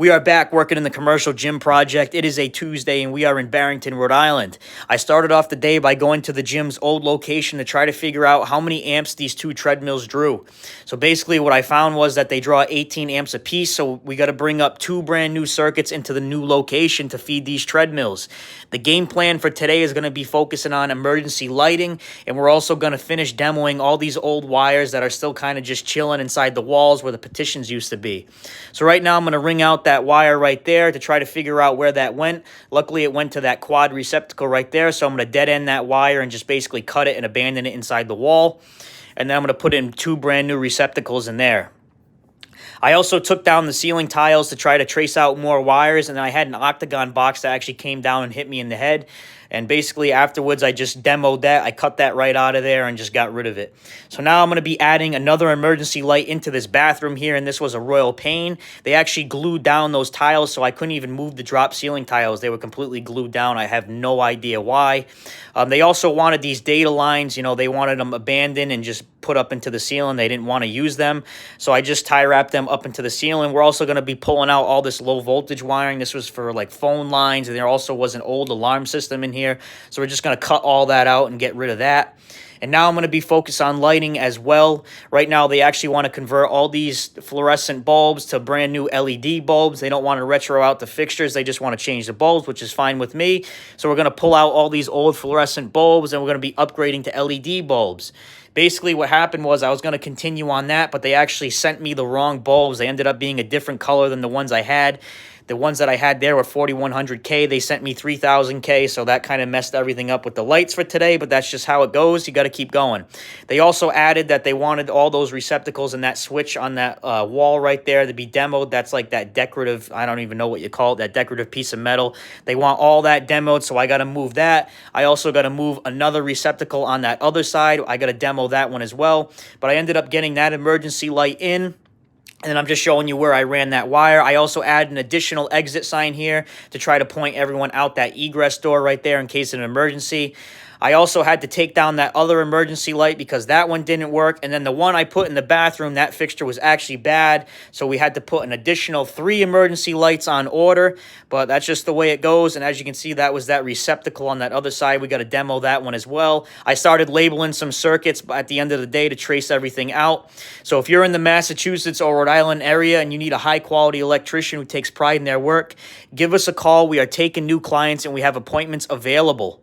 We are back working in the commercial gym project. It is a Tuesday and we are in Barrington, Rhode Island. I started off the day by going to the gym's old location to try to figure out how many amps these two treadmills drew. So basically what I found was that they draw 18 amps apiece, so we got to bring up two brand new circuits into the new location to feed these treadmills. The game plan for today is going to be focusing on emergency lighting, and we're also going to finish demoing all these old wires that are still kind of just chilling inside the walls where the petitions used to be. So right now I'm going to ring out that wire right there to try to figure out where that went. Luckily, it went to that quad receptacle right there, so I'm going to dead end that wire and just basically cut it and abandon it inside the wall. And then I'm going to put in two brand new receptacles in there. I also took down the ceiling tiles to try to trace out more wires, and then I had an octagon box that actually came down and hit me in the head. And basically afterwards, I just demoed that. I cut that right out of there and just got rid of it. So now I'm going to be adding another emergency light into this bathroom here, and this was a royal pain. They actually glued down those tiles, so I couldn't even move the drop ceiling tiles. They were completely glued down. I have no idea why. They also wanted these data lines. You know, they wanted them abandoned and just put up into the ceiling. They didn't want to use them, so I just tie wrapped them up into the ceiling. We're also going to be pulling out all this low voltage wiring. This was for like phone lines, and there also was an old alarm system in here, so we're just going to cut all that out and get rid of that. And now I'm going to be focused on lighting as well. Right now, they actually want to convert all these fluorescent bulbs to brand new LED bulbs. They don't want to retro out the fixtures. They just want to change the bulbs, which is fine with me. So we're going to pull out all these old fluorescent bulbs, and we're going to be upgrading to LED bulbs. Basically, what happened was I was going to continue on that, but they actually sent me the wrong bulbs. They ended up being a different color than the ones I had. The ones that I had there were 4100K. They sent me 3000K, so that kind of messed everything up with the lights for today, but that's just how it goes. You got to keep going. They also added that they wanted all those receptacles and that switch on that wall right there to be demoed. That's like that decorative, I don't even know what you call it, that decorative piece of metal. They want all that demoed, so I got to move that. I also got to move another receptacle on that other side. I got to demo that one as well, but I ended up getting that emergency light in. And then I'm just showing you where I ran that wire. I also added an additional exit sign here to try to point everyone out that egress door right there in case of an emergency. I also had to take down that other emergency light because that one didn't work. And then the one I put in the bathroom, that fixture was actually bad. So we had to put an additional 3 emergency lights on order. But that's just the way it goes. And as you can see, that was that receptacle on that other side. We got to demo that one as well. I started labeling some circuits at the end of the day to trace everything out. So if you're in the Massachusetts or Rhode Island area and you need a high-quality electrician who takes pride in their work, give us a call. We are taking new clients and we have appointments available.